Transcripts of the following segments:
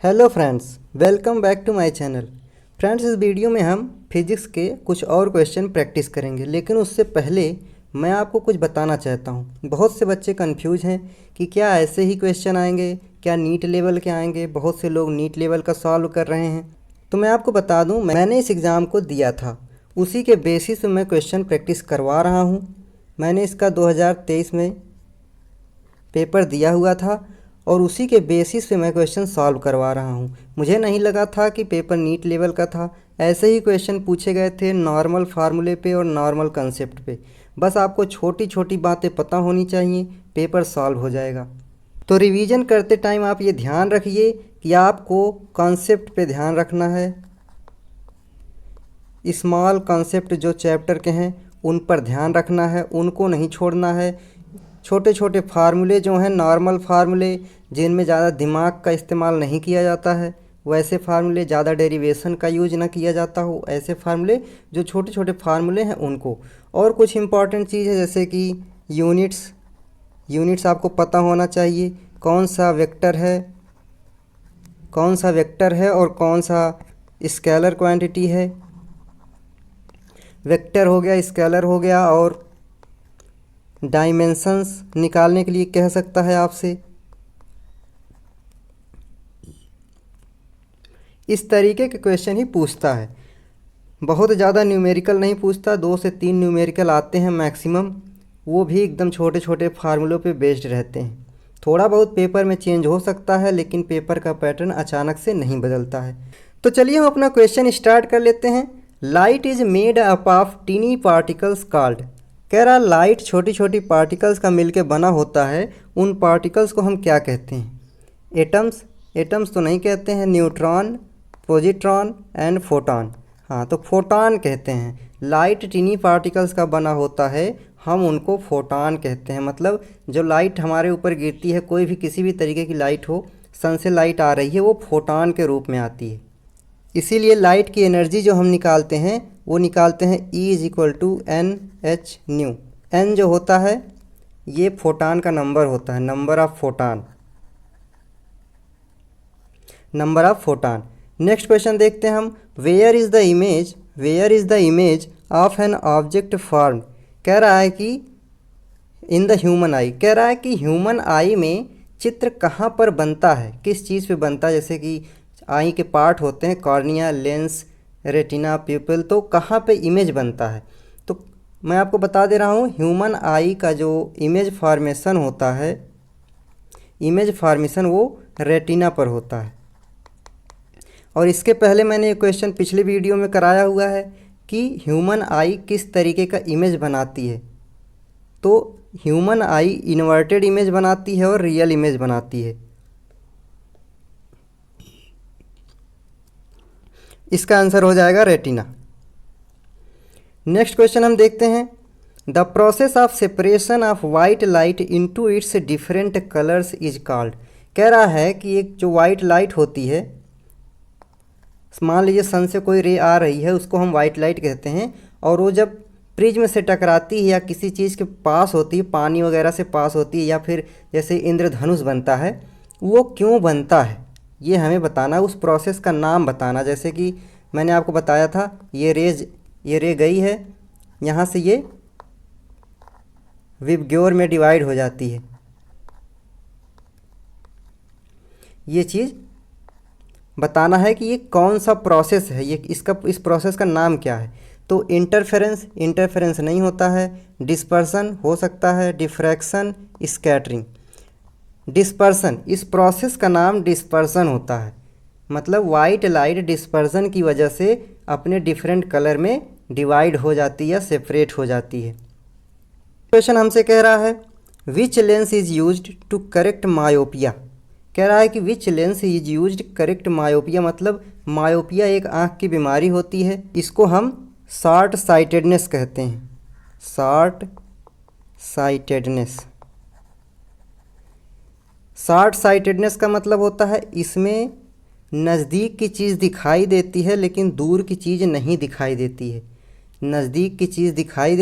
Hello friends, welcome back to my channel. Friends, इस video में हम फिजिक्स के कुछ और क्वेश्चन प्रैक्टिस करेंगे, लेकिन उससे पहले मैं आपको कुछ बताना चाहता हूँ। बहुत से बच्चे कंफ्यूज हैं कि क्या ऐसे ही क्वेश्चन आएंगे, क्या नीट लेवल के आएंगे। बहुत से लोग नीट लेवल का सॉल्व कर रहे हैं। तो मैं आपको बता दूँ, मैंने इस एग्ज़ाम को दिया था, उसी के बेसिस पे मैं क्वेश्चन प्रैक्टिस करवा रहा हूँ। मैंने इसका 2023 में पेपर दिया हुआ था और उसी के बेसिस पे मैं क्वेश्चन सॉल्व करवा रहा हूँ। मुझे नहीं लगा था कि पेपर नीट लेवल का था। ऐसे ही क्वेश्चन पूछे गए थे नॉर्मल फार्मूले पे और नॉर्मल कंसेप्ट पे। बस आपको छोटी छोटी बातें पता होनी चाहिए, पेपर सॉल्व हो जाएगा। तो रिवीजन करते टाइम आप ये ध्यान रखिए कि आपको कॉन्सेप्ट पे ध्यान रखना है। स्मॉल कॉन्सेप्ट जो चैप्टर के हैं उन पर ध्यान रखना है, उनको नहीं छोड़ना है। छोटे छोटे फार्मूले जो हैं, नॉर्मल फार्मूले जिनमें ज़्यादा दिमाग का इस्तेमाल नहीं किया जाता है, वैसे फार्मूले, ज़्यादा डेरिवेशन का यूज ना किया जाता हो, ऐसे फार्मूले, जो छोटे छोटे फार्मूले हैं उनको। और कुछ इंपॉर्टेंट चीज़ है जैसे कि यूनिट्स आपको पता होना चाहिए। कौन सा वेक्टर है और कौन सा स्केलर क्वांटिटी है। वेक्टर हो गया, स्केलर हो गया, और डायमेंशंस निकालने के लिए कह सकता है आपसे। इस तरीके के क्वेश्चन ही पूछता है। बहुत ज़्यादा न्यूमेरिकल नहीं पूछता, 2 से 3 न्यूमेरिकल आते हैं मैक्सिमम। वो भी एकदम छोटे छोटे फार्मूलों पे बेस्ड रहते हैं। थोड़ा बहुत पेपर में चेंज हो सकता है, लेकिन पेपर का पैटर्न अचानक से नहीं बदलता है। तो चलिए हम अपना क्वेश्चन स्टार्ट कर लेते हैं। Light is made up of tiny particles called. कह रहा लाइट छोटी छोटी पार्टिकल्स का मिलकर बना होता है। उन पार्टिकल्स को हम क्या कहते हैं? एटम्स तो नहीं कहते हैं। Neutron, positron and photon. हाँ, तो फोटॉन कहते हैं। लाइट टीनी पार्टिकल्स का बना होता है, हम उनको फोटॉन कहते हैं। मतलब जो लाइट हमारे ऊपर गिरती है, कोई भी किसी भी तरीके की लाइट हो, सन से लाइट आ रही है, वो फोटॉन के रूप में आती है। इसीलिए लाइट की एनर्जी जो हम निकालते हैं वो निकालते हैं E=Nhν। n जो होता है ये फोटॉन का नंबर होता है, number of photon. Next question देखते हैं हम। Where is the image of an object formed. कह रहा है कि इन द ह्यूमन आई। कह रहा है कि ह्यूमन आई में चित्र कहाँ पर बनता है, किस चीज़ पे बनता है। जैसे कि आई के पार्ट होते हैं, कॉर्निया, लेंस, रेटिना, प्यूपिल, तो कहाँ पे इमेज बनता है। तो मैं आपको बता दे रहा हूँ, ह्यूमन आई का जो इमेज फॉर्मेशन होता है, वो रेटिना पर होता है। और इसके पहले मैंने एक क्वेश्चन पिछले वीडियो में कराया हुआ है कि ह्यूमन आई किस तरीके का इमेज बनाती है। तो ह्यूमन आई इन्वर्टेड इमेज बनाती है और रियल इमेज बनाती है। इसका आंसर हो जाएगा रेटिना। नेक्स्ट क्वेश्चन हम देखते हैं। The process of separation of white light into its different colours is called. कह रहा है कि एक जो वाइट लाइट होती है, मान लीजिए सन से कोई रे आ रही है, उसको हम वाइट लाइट कहते हैं। और वो जब प्रिज्म से टकराती है या किसी चीज़ के पास होती है, पानी वगैरह से पास होती है, या फिर जैसे इंद्रधनुष बनता है, वो क्यों बनता है ये हमें बताना, उस प्रोसेस का नाम बताना। जैसे कि मैंने आपको बताया था, ये रे गई है, यहाँ से ये विबग्योर में डिवाइड हो जाती है। ये चीज़ बताना है कि ये कौन सा प्रोसेस है, ये इस प्रोसेस का नाम क्या है। तो इंटरफेरेंस नहीं होता है। डिस्पर्सन हो सकता है, डिफ्रैक्शन, स्कैटरिंग। डिस्पर्सन, इस प्रोसेस का नाम डिस्पर्सन होता है। मतलब वाइट लाइट डिस्पर्सन की वजह से अपने डिफरेंट कलर में डिवाइड हो जाती है या सेपरेट हो जाती है। क्वेश्चन हमसे कह रहा है which lens is used to correct myopia. कह रहा है कि which lens is used correct myopia. मतलब मायोपिया एक आँख की बीमारी होती है, इसको हम शॉर्ट साइटेडनेस कहते हैं। शॉर्ट साइटेडनेस का मतलब होता है इसमें नज़दीक की चीज़ दिखाई देती है लेकिन दूर की चीज़ नहीं दिखाई देती है। नज़दीक की चीज़ दिखाई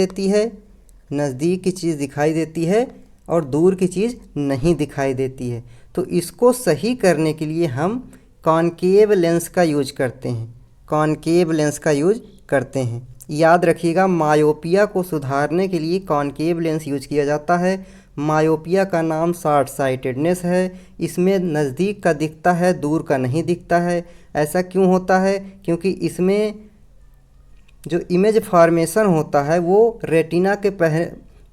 देती है और दूर की चीज़ नहीं दिखाई देती है। तो इसको सही करने के लिए हम कॉनकेव लेंस का यूज करते हैं, कॉनकेव लेंस का यूज करते हैं। याद रखिएगा, मायोपिया को सुधारने के लिए कॉनकेव लेंस यूज किया जाता है। मायोपिया का नाम शॉर्ट साइटेडनेस है। इसमें नज़दीक का दिखता है, दूर का नहीं दिखता है। ऐसा क्यों होता है? क्योंकि इसमें जो इमेज फॉर्मेशन होता है वो रेटिना के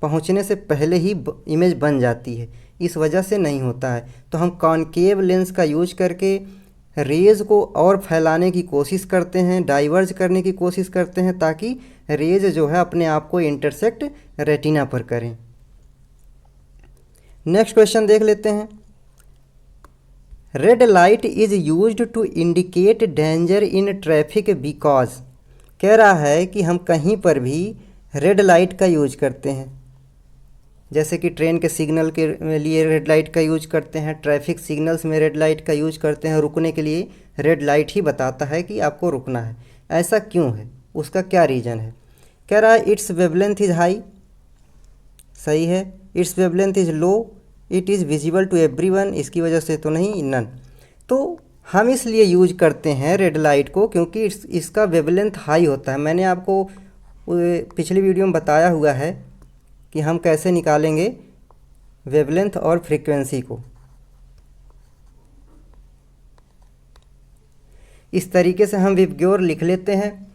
पहुंचने से पहले ही इमेज बन जाती है, इस वजह से नहीं होता है। तो हम कॉनकेव लेंस का यूज करके रेज़ को और फैलाने की कोशिश करते हैं, डाइवर्ज करने की कोशिश करते हैं, ताकि रेज़ जो है अपने आप को इंटरसेक्ट रेटिना पर करें। नेक्स्ट क्वेश्चन देख लेते हैं। Red light is used to indicate danger in traffic because, कह रहा है कि हम कहीं पर भी रेड लाइट का यूज करते हैं, जैसे कि ट्रेन के सिग्नल के लिए रेड लाइट का यूज करते हैं, ट्रैफिक सिग्नल्स में रेड लाइट का यूज करते हैं। रुकने के लिए रेड लाइट ही बताता है कि आपको रुकना है। ऐसा क्यों है? उसका क्या रीज़न है? कह रहा है इट्स वेवलेंथ इज़ हाई, सही है। Its wavelength is low, it is visible to everyone, इसकी वजह से तो नहीं, नन। तो हम इसलिए यूज करते हैं रेड लाइट को क्योंकि इसका वेवलेंथ हाई होता है। मैंने आपको पिछली वीडियो में बताया हुआ है कि हम कैसे निकालेंगे वेवलेंथ और फ्रीक्वेंसी को। इस तरीके से हम विबग्योर लिख लेते हैं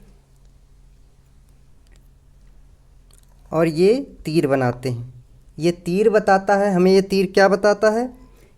और ये तीर बनाते हैं। ये तीर बताता है हमें, ये तीर क्या बताता है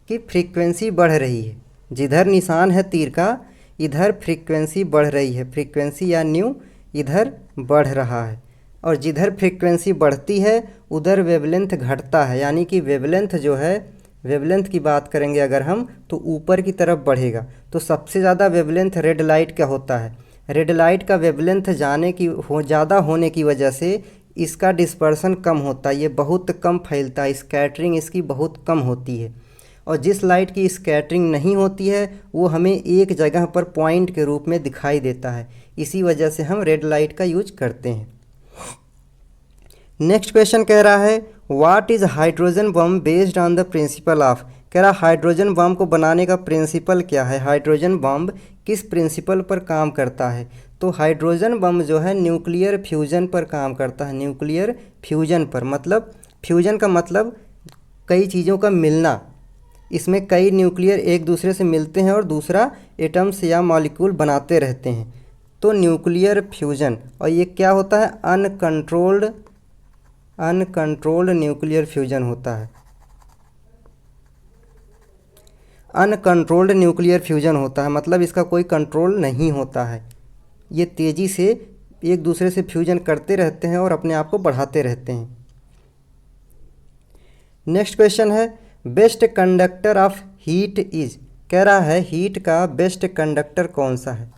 कि फ्रीक्वेंसी बढ़ रही है। जिधर निशान है तीर का, इधर फ्रीक्वेंसी बढ़ रही है, फ्रीक्वेंसी या न्यू इधर बढ़ रहा है। और जिधर फ्रीक्वेंसी बढ़ती है उधर वेवलेंथ घटता है, यानी कि वेवलेंथ जो है, वेवलेंथ की बात करेंगे अगर हम, तो ऊपर की तरफ बढ़ेगा। तो सबसे ज़्यादा वेवलेंथ रेड लाइट का होता है। रेड लाइट का वेवलेंथ ज़्यादा होने की वजह से इसका डिस्पर्सन कम होता है, ये बहुत कम फैलता है, स्कैटरिंग इसकी बहुत कम होती है। और जिस लाइट की स्कैटरिंग नहीं होती है वो हमें एक जगह पर पॉइंट के रूप में दिखाई देता है, इसी वजह से हम रेड लाइट का यूज करते हैं। नेक्स्ट क्वेश्चन कह रहा है what is hydrogen bomb based on the principle of, कह रहा हाइड्रोजन बम को बनाने का प्रिंसिपल क्या है, हाइड्रोजन बम किस प्रिंसिपल पर काम करता है। तो हाइड्रोजन बम जो है न्यूक्लियर फ्यूजन पर काम करता है, न्यूक्लियर फ्यूजन पर। मतलब फ्यूजन का मतलब कई चीज़ों का मिलना, इसमें कई न्यूक्लियर एक दूसरे से मिलते हैं और दूसरा एटम्स या मॉलिक्यूल बनाते रहते हैं, तो न्यूक्लियर फ्यूजन। और ये क्या होता है? अनकंट्रोल्ड न्यूक्लियर फ्यूजन होता है, अनकंट्रोल्ड न्यूक्लियर फ्यूजन होता है, मतलब इसका कोई कंट्रोल नहीं होता है। ये तेज़ी से एक दूसरे से फ्यूजन करते रहते हैं और अपने आप को बढ़ाते रहते हैं। नेक्स्ट क्वेश्चन है best conductor of heat is, कह रहा है हीट का बेस्ट कंडक्टर कौन सा है।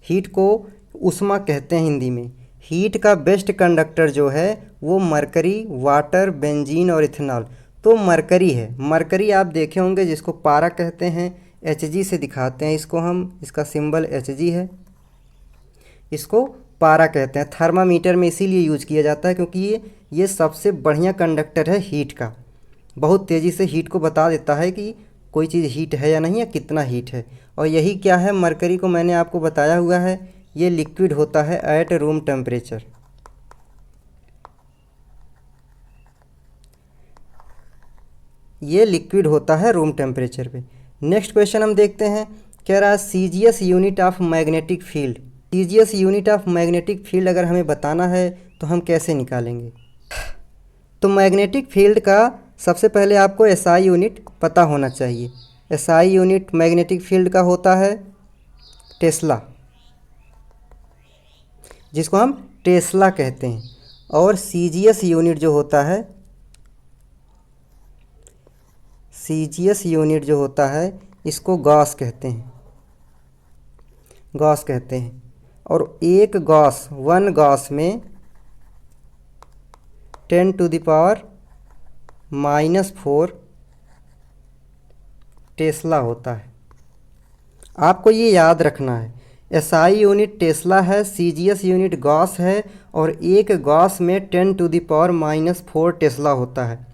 हीट को उष्मा कहते हैं हिंदी में। हीट का बेस्ट कंडक्टर जो है वो मरकरी, वाटर, बेंजीन और इथेनॉल। तो मरकरी है। मरकरी आप देखे होंगे जिसको पारा कहते हैं, Hg से दिखाते हैं इसको हम, इसका सिंबल Hg है, इसको पारा कहते हैं। थर्मामीटर में इसीलिए यूज किया जाता है क्योंकि ये सबसे बढ़िया कंडक्टर है हीट का। बहुत तेज़ी से हीट को बता देता है कि कोई चीज़ हीट है या नहीं, या कितना हीट है। और यही क्या है, मरकरी को मैंने आपको बताया हुआ है, ये लिक्विड होता है एट रूम टेम्परेचर। ये लिक्विड होता है रूम टेम्परेचर पे। नेक्स्ट क्वेश्चन हम देखते हैं, कह रहा है CGS unit of magnetic field. CGS unit of magnetic field अगर हमें बताना है तो हम कैसे निकालेंगे। तो मैग्नेटिक फील्ड का सबसे पहले आपको एसआई यूनिट पता होना चाहिए। एसआई यूनिट मैग्नेटिक फील्ड का होता है टेस्ला, जिसको हम टेस्ला कहते हैं। और सीजीएस यूनिट जो होता है, सीजीएस यूनिट जो होता है इसको गॉस कहते हैं, गॉस कहते हैं। और एक गॉस, वन गॉस में 10⁻⁻⁴ टेस्ला होता है। आपको ये याद रखना है, एसआई यूनिट टेस्ला है, सीजीएस यूनिट गॉस है, और एक गॉस में 10⁻⁻⁴ टेस्ला होता है।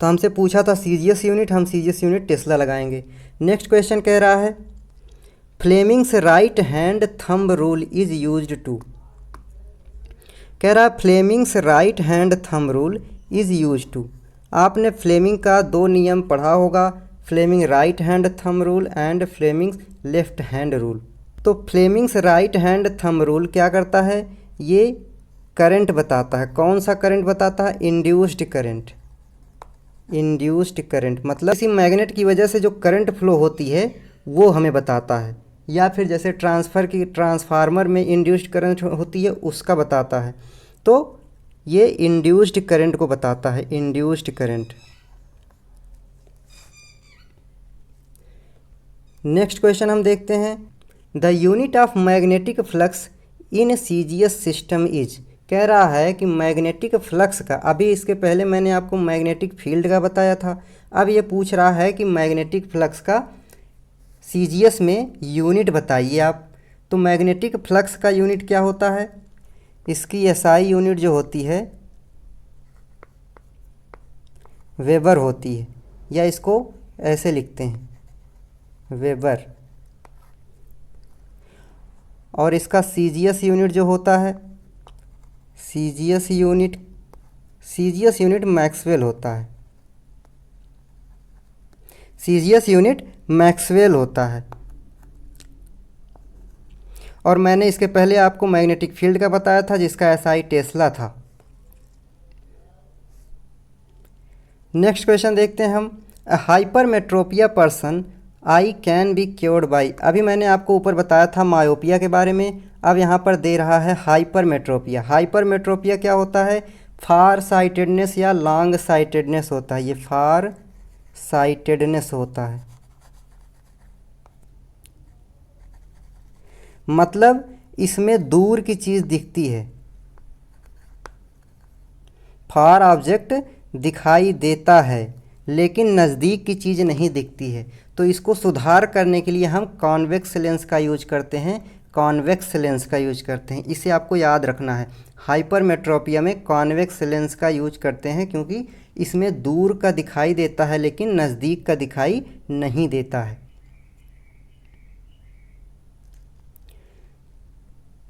तो हमसे पूछा था सीजीएस यूनिट, हम सीजीएस यूनिट टेस्ला लगाएंगे। नेक्स्ट क्वेश्चन कह रहा है Fleming's right hand thumb rule is used to. कह रहा है Fleming's right hand thumb rule is use to. आपने फ्लेमिंग का दो नियम पढ़ा होगा, Fleming right hand thumb rule and Fleming's left hand rule. तो Fleming's right hand thumb rule क्या करता है, ये करंट बताता है। कौन सा करंट बताता है, इंड्यूस्ड करंट। इंड्यूस्ड करंट मतलब किसी मैग्नेट की वजह से जो करंट फ्लो होती है वो हमें बताता है, या फिर जैसे ट्रांसफार्मर में इंड्यूस्ड करंट होती है उसका बताता है। तो ये इंड्यूस्ड करंट को बताता है, इंड्यूस्ड करंट। नेक्स्ट क्वेश्चन हम देखते हैं the unit of magnetic flux in CGS system is. कह रहा है कि मैग्नेटिक फ्लक्स का, अभी इसके पहले मैंने आपको मैग्नेटिक फील्ड का बताया था, अब ये पूछ रहा है कि मैग्नेटिक फ्लक्स का सीजीएस में यूनिट बताइए आप। तो मैग्नेटिक फ्लक्स का यूनिट क्या होता है, इसकी एसआई यूनिट जो होती है वेबर होती है, या इसको ऐसे लिखते हैं वेबर। और इसका सीजीएस यूनिट जो होता है, सीजीएस यूनिट मैक्सवेल होता है। सीजीएस यूनिट मैक्सवेल होता है। और मैंने इसके पहले आपको मैग्नेटिक फील्ड का बताया था जिसका एसआई टेस्ला था। नेक्स्ट क्वेश्चन देखते हैं हम hypermetropia person I can be cured by. अभी मैंने आपको ऊपर बताया था मायोपिया के बारे में, अब यहाँ पर दे रहा है हाइपरमेट्रोपिया। हाइपरमेट्रोपिया क्या होता है, फार साइटेडनेस या लॉन्ग साइटेडनेस होता है। ये फार साइटेडनेस होता है, मतलब इसमें दूर की चीज़ दिखती है। फार ऑब्जेक्ट दिखाई देता है लेकिन नज़दीक की चीज़ नहीं दिखती है। तो इसको सुधार करने के लिए हम कॉन्वेक्स लेंस का यूज करते हैं, कॉन्वेक्स लेंस का यूज करते हैं। इसे आपको याद रखना है, हाइपरमेट्रोपिया में कॉन्वेक्स लेंस का यूज करते हैं क्योंकि इसमें दूर का दिखाई देता है लेकिन नज़दीक का दिखाई नहीं देता है।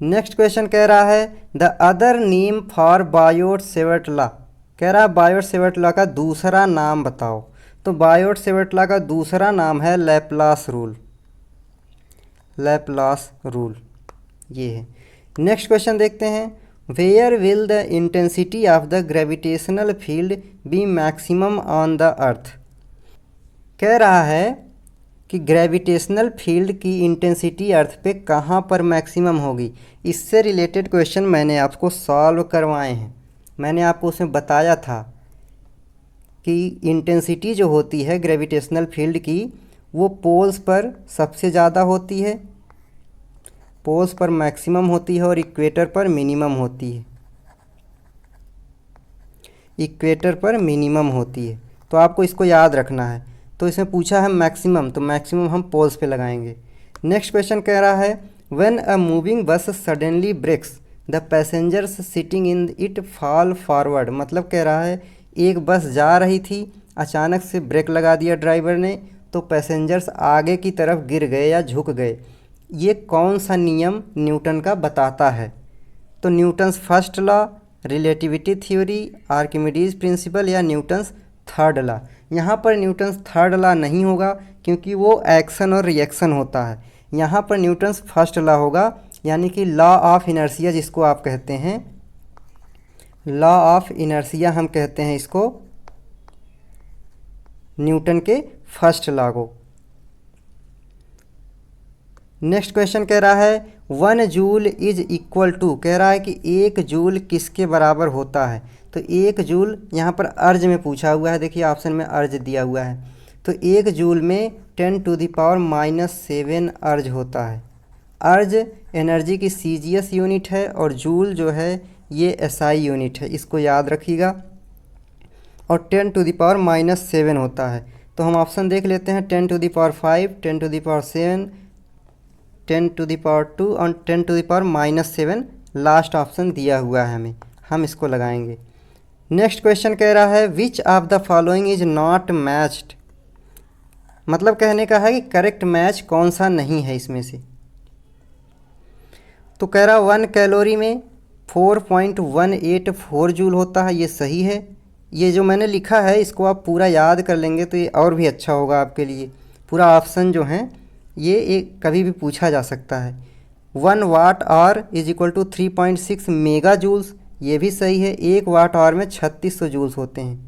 नेक्स्ट क्वेश्चन कह रहा है the other name for Biot-Savart law. कह रहा है बायोट-सेवर्ट लॉ का दूसरा नाम बताओ। तो बायोट-सेवर्ट लॉ का दूसरा नाम है लैप्लास रूल। लैप्लास रूल ये है। नेक्स्ट क्वेश्चन देखते हैं where will the intensity of the gravitational field be maximum on the earth. कह रहा है कि ग्रेविटेशनल फील्ड की इंटेंसिटी अर्थ पे कहाँ पर मैक्सिमम होगी। इससे रिलेटेड क्वेश्चन मैंने आपको सॉल्व करवाए हैं। मैंने आपको उसमें बताया था कि इंटेंसिटी जो होती है ग्रेविटेशनल फील्ड की वो पोल्स पर सबसे ज़्यादा होती है, पोल्स पर मैक्सिमम होती है और इक्वेटर पर मिनिमम होती है। इक्वेटर पर मिनिमम होती है, तो आपको इसको याद रखना है। तो इसमें पूछा है मैक्सिमम, तो मैक्सिमम हम पोल्स पे लगाएंगे। नेक्स्ट क्वेश्चन कह रहा है when a moving bus suddenly brakes the passengers sitting in it fall forward. मतलब कह रहा है एक बस जा रही थी, अचानक से ब्रेक लगा दिया ड्राइवर ने, तो पैसेंजर्स आगे की तरफ गिर गए या झुक गए। ये कौन सा नियम न्यूटन का बताता है। तो Newton's first law, relativity theory, Archimedes principal या न्यूटन्स थर्ड लॉ। यहाँ पर न्यूटन्स थर्ड लॉ नहीं होगा क्योंकि वो एक्शन और रिएक्शन होता है। यहाँ पर न्यूटन्स फर्स्ट लॉ होगा, यानी कि लॉ ऑफ इनर्शिया जिसको आप कहते हैं, लॉ ऑफ इनर्शिया हम कहते हैं इसको, न्यूटन के फर्स्ट लॉ को। नेक्स्ट क्वेश्चन कह रहा है 1 जूल इज इक्वल टू। कह रहा है कि 1 जूल किसके बराबर होता है। तो 1 जूल यहाँ पर अर्ज में पूछा हुआ है, देखिए ऑप्शन में अर्ज दिया हुआ है। तो 1 जूल में 10⁻⁻7 अर्ज होता है। अर्ज एनर्जी की सीजीएस यूनिट है और जूल जो है ये एसआई यूनिट है, इसको याद रखिएगा। और 10⁻⁻7 होता है। तो हम ऑप्शन देख लेते हैं 10⁵, 10⁻7, 10⁻2 और 10⁻⁻7 लास्ट ऑप्शन दिया हुआ है हमें, हम इसको लगाएंगे। नेक्स्ट क्वेश्चन कह रहा है which of the following is not matched. मतलब कहने का है कि करेक्ट मैच कौन सा नहीं है इसमें से। तो कह रहा 1 कैलोरी में 4.184 जूल होता है, ये सही है। ये जो मैंने लिखा है इसको आप पूरा याद कर लेंगे तो ये और भी अच्छा होगा आपके लिए। पूरा ऑप्शन जो है ये एक कभी भी पूछा जा सकता है। 1 watt hour is equal to 3.6 mega joules, ये भी सही है। 1 वाट आवर में 3600 जूल्स होते हैं,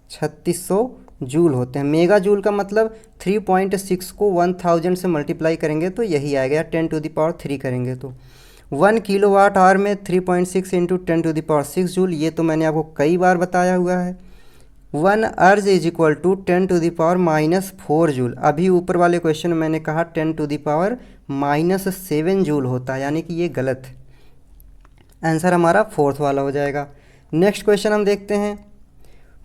3600 जूल होते हैं। मेगा जूल का मतलब 3.6 को 1000 से मल्टीप्लाई करेंगे तो यही आएगा, 10⁻³ करेंगे तो 1 किलोवाट आवर में 3.6 इंटू 10⁻6 जूल, ये तो मैंने आपको कई बार बताया हुआ है। 1 अर्ज इज इक्वल टू 10⁻⁻4 जूल। अभी ऊपर वाले क्वेश्चन में मैंने कहा 10⁻⁻7 जूल होता है, यानी कि ये गलत है। आंसर हमारा 4th वाला हो जाएगा। नेक्स्ट क्वेश्चन हम देखते हैं,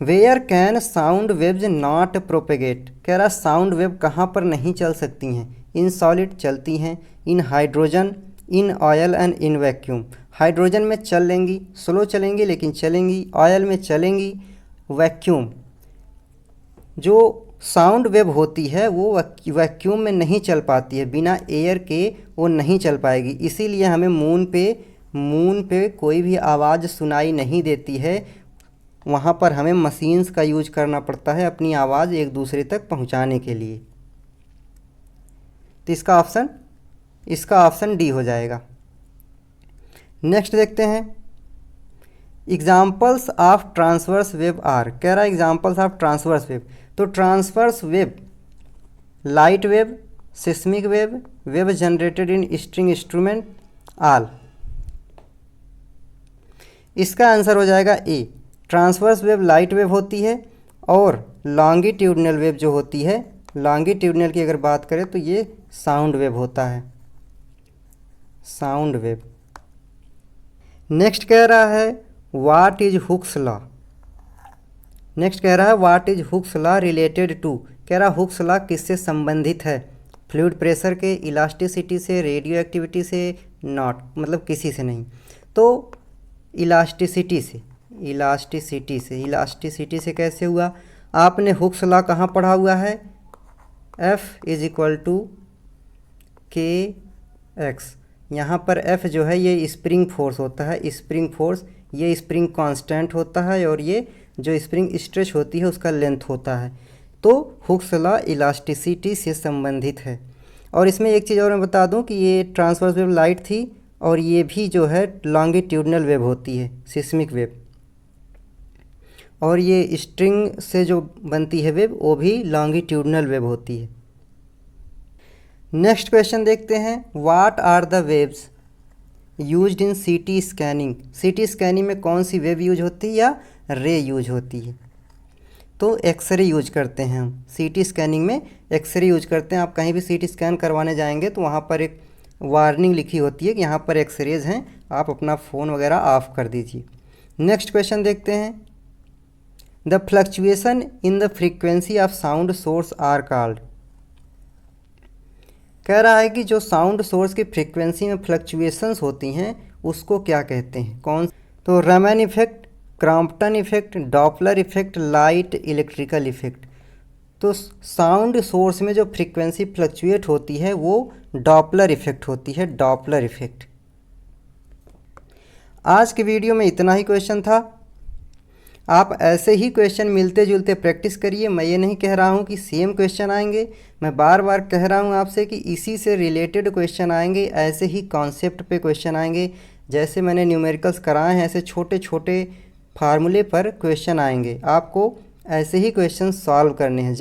where can sound waves not propagate. कह रहा साउंड वेव कहाँ पर नहीं चल सकती हैं। इन सॉलिड चलती हैं, in hydrogen, in oil and in vacuum. Hydrogen में चल लेंगी, स्लो चलेंगी लेकिन चलेंगी, ऑयल में चलेंगी, वैक्यूम। जो साउंड वेव होती है वो वैक्यूम में नहीं चल पाती है, बिना एयर के वो नहीं चल पाएगी। इसीलिए हमें मून पे कोई भी आवाज़ सुनाई नहीं देती है, वहाँ पर हमें मशीन्स का यूज करना पड़ता है अपनी आवाज़ एक दूसरे तक पहुँचाने के लिए। तो इसका ऑप्शन डी हो जाएगा। नेक्स्ट देखते हैं, examples of transverse wave are. कह रहा है एग्जाम्पल्स ऑफ ट्रांसवर्स वेव। तो transverse wave, light wave, seismic wave, wave generated in string instrument, all. इसका आंसर हो जाएगा A. Transverse wave light wave होती है और लॉन्गिट्यूडनल वेव जो होती है, लॉन्गिट्यूडनल की अगर बात करें तो ये साउंड वेव होता है, साउंड वेव। नेक्स्ट कह रहा है what is Hooke's law. Next कह रहा है what is Hooke's law related to. कह रहा हुक्स लॉ किससे संबंधित है। फ्लूइड प्रेशर के, इलास्टिसिटी से, रेडियो एक्टिविटी से, नॉट, मतलब किसी से नहीं। तो इलास्टिसिटी से। इलास्टिसिटी से कैसे हुआ। आपने हुक्स लॉ कहाँ पढ़ा हुआ है, F is equal to KX। यहाँ पर F जो है ये स्प्रिंग फोर्स होता है, स्प्रिंग फोर्स, ये स्प्रिंग कांस्टेंट होता है और ये जो स्प्रिंग स्ट्रेच होती है उसका लेंथ होता है। तो हुक्स लॉ इलास्टिसिटी से संबंधित है। और इसमें एक चीज़ और मैं बता दूं कि ये ट्रांसवर्स वेव लाइट थी और ये भी जो है लॉन्गिट्यूडनल वेव होती है, सिस्मिक वेव। और ये स्ट्रिंग से जो बनती है वेव वो भी लॉन्गिट्यूडनल वेव होती है। नेक्स्ट क्वेश्चन देखते हैं, what are the waves used in CT scanning. CT scanning में कौन सी वेव यूज होती है या रे यूज होती है। तो एक्सरे यूज करते हैं हम, CT स्कैनिंग में एक्सरे यूज करते हैं। आप कहीं भी CT स्कैन करवाने जाएंगे तो वहाँ पर एक वार्निंग लिखी होती है कि यहाँ पर एक्सरेज हैं, आप अपना फ़ोन वगैरह ऑफ कर दीजिए। नेक्स्ट क्वेश्चन देखते हैं, the fluctuation in the frequency of sound source are called. कह रहा है कि जो साउंड सोर्स की फ्रीक्वेंसी में फ्लक्चुएशंस होती हैं उसको क्या कहते हैं, कौन। तो Raman effect, Compton effect, Doppler effect, light electrical effect. तो साउंड सोर्स में जो फ्रीक्वेंसी फ्लक्चुएट होती है वो डॉपलर इफेक्ट होती है, डॉपलर इफेक्ट। आज के वीडियो में इतना ही क्वेश्चन था। आप ऐसे ही क्वेश्चन मिलते जुलते प्रैक्टिस करिए। मैं ये नहीं कह रहा हूँ कि सेम क्वेश्चन आएंगे, मैं बार बार कह रहा हूँ आपसे कि इसी से रिलेटेड क्वेश्चन आएंगे, ऐसे ही कॉन्सेप्ट पे क्वेश्चन आएंगे। जैसे मैंने न्यूमेरिकल्स कराए हैं ऐसे छोटे छोटे फार्मूले पर क्वेश्चन आएंगे, आपको ऐसे ही क्वेश्चन सॉल्व करने हैं।